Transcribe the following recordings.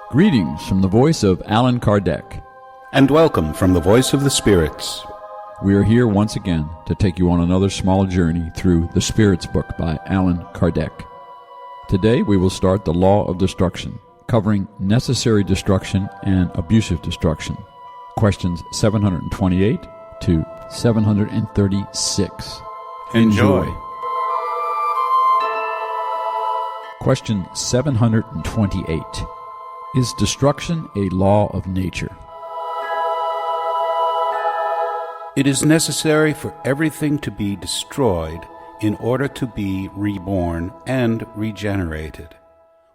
Greetings from the voice of Allan Kardec. And welcome from the voice of the spirits. We are here once again to take you on another small journey through the Spirits book by Allan Kardec. Today we will start the Law of Destruction, covering necessary destruction and abusive destruction. Questions 728 to 736. Enjoy. Question 728. Is destruction a law of nature? It is necessary for everything to be destroyed in order to be reborn and regenerated.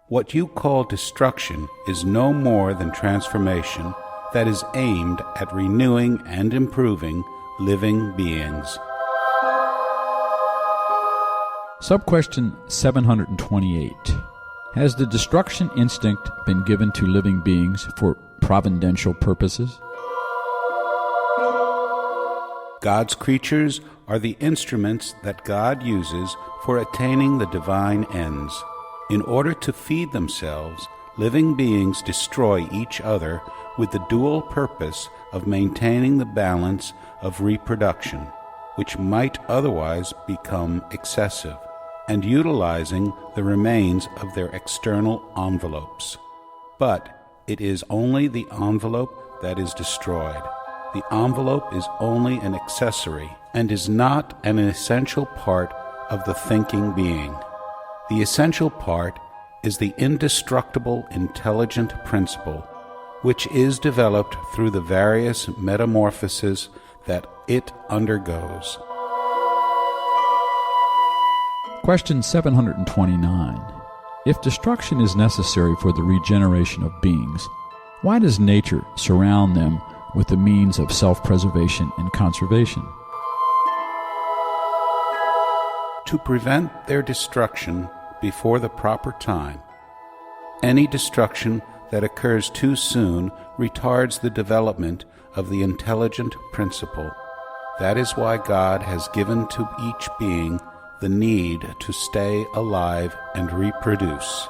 What you call destruction is no more than transformation that is aimed at renewing and improving living beings. Subquestion 728. Has the destruction instinct been given to living beings for providential purposes? God's creatures are the instruments that God uses for attaining the divine ends. In order to feed themselves, living beings destroy each other with the dual purpose of maintaining the balance of reproduction, which might otherwise become excessive, and utilizing the remains of their external envelopes. But it is only the envelope that is destroyed. The envelope is only an accessory and is not an essential part of the thinking being. The essential part is the indestructible intelligent principle, which is developed through the various metamorphoses that it undergoes. Question 729. If destruction is necessary for the regeneration of beings, why does nature surround them with the means of self-preservation and conservation? To prevent their destruction before the proper time. Any destruction that occurs too soon retards the development of the intelligent principle. That is why God has given to each being the need to stay alive and reproduce.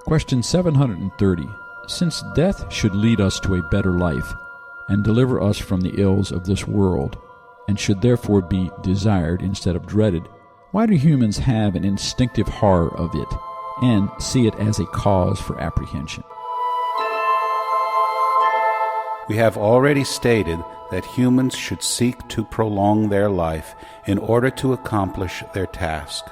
Question 730. Since death should lead us to a better life and deliver us from the ills of this world, and should therefore be desired instead of dreaded, why do humans have an instinctive horror of it and see it as a cause for apprehension? We have already stated that humans should seek to prolong their life in order to accomplish their task.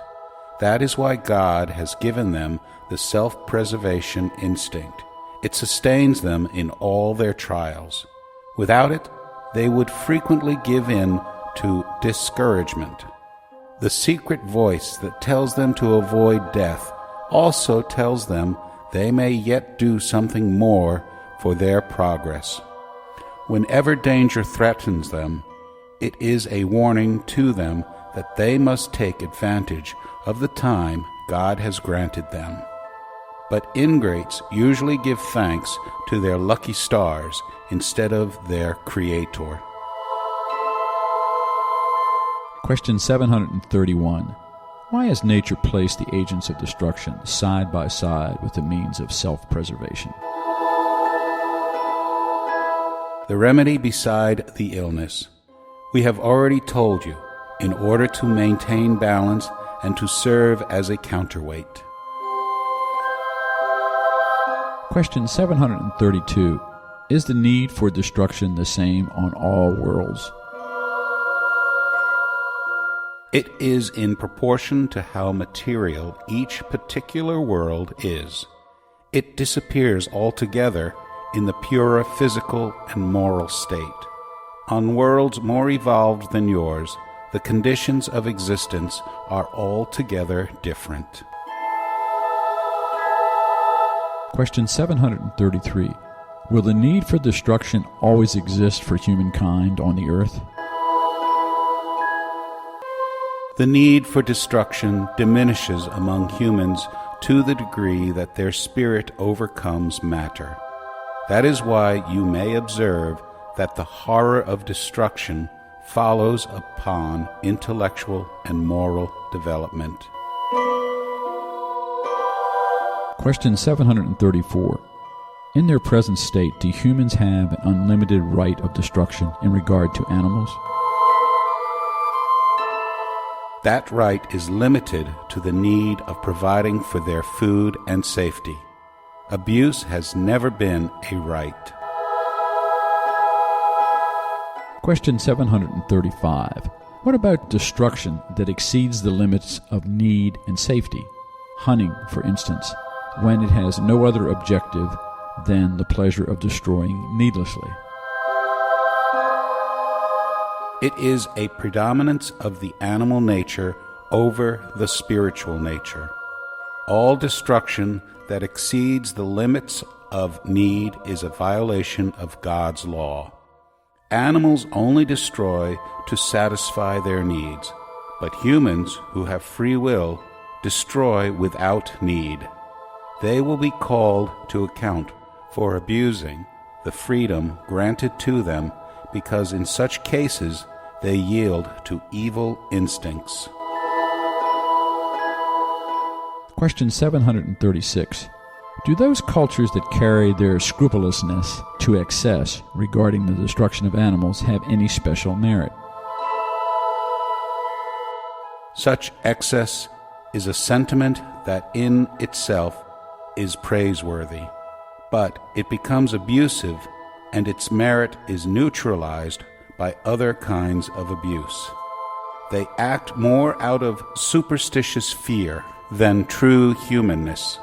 That is why God has given them the self-preservation instinct. It sustains them in all their trials. Without it, they would frequently give in to discouragement. The secret voice that tells them to avoid death also tells them they may yet do something more for their progress. Whenever danger threatens them, it is a warning to them that they must take advantage of the time God has granted them. But ingrates usually give thanks to their lucky stars instead of their Creator. Question 731. Why has nature placed the agents of destruction side by side with the means of self-preservation? The remedy beside the illness. We have already told you, in order to maintain balance and to serve as a counterweight. Question 732. Is the need for destruction the same on all worlds? It is in proportion to how material each particular world is. It disappears altogether in the purer physical and moral state. On worlds more evolved than yours, the conditions of existence are altogether different. Question 733. Will the need for destruction always exist for humankind on the earth? The need for destruction diminishes among humans to the degree that their spirit overcomes matter. That is why you may observe that the horror of destruction follows upon intellectual and moral development. Question 734. In their present state, do humans have an unlimited right of destruction in regard to animals? That right is limited to the need of providing for their food and safety. Abuse has never been a right. Question 735. What about destruction that exceeds the limits of need and safety? Hunting, for instance, when it has no other objective than the pleasure of destroying needlessly. It is a predominance of the animal nature over the spiritual nature. All destruction that exceeds the limits of need is a violation of God's law. Animals only destroy to satisfy their needs, but humans who have free will destroy without need. They will be called to account for abusing the freedom granted to them, because in such cases they yield to evil instincts. Question 736. Do those cultures that carry their scrupulousness to excess regarding the destruction of animals have any special merit? Such excess is a sentiment that in itself is praiseworthy, but it becomes abusive and its merit is neutralized by other kinds of abuse. They act more out of superstitious fear than true humanness.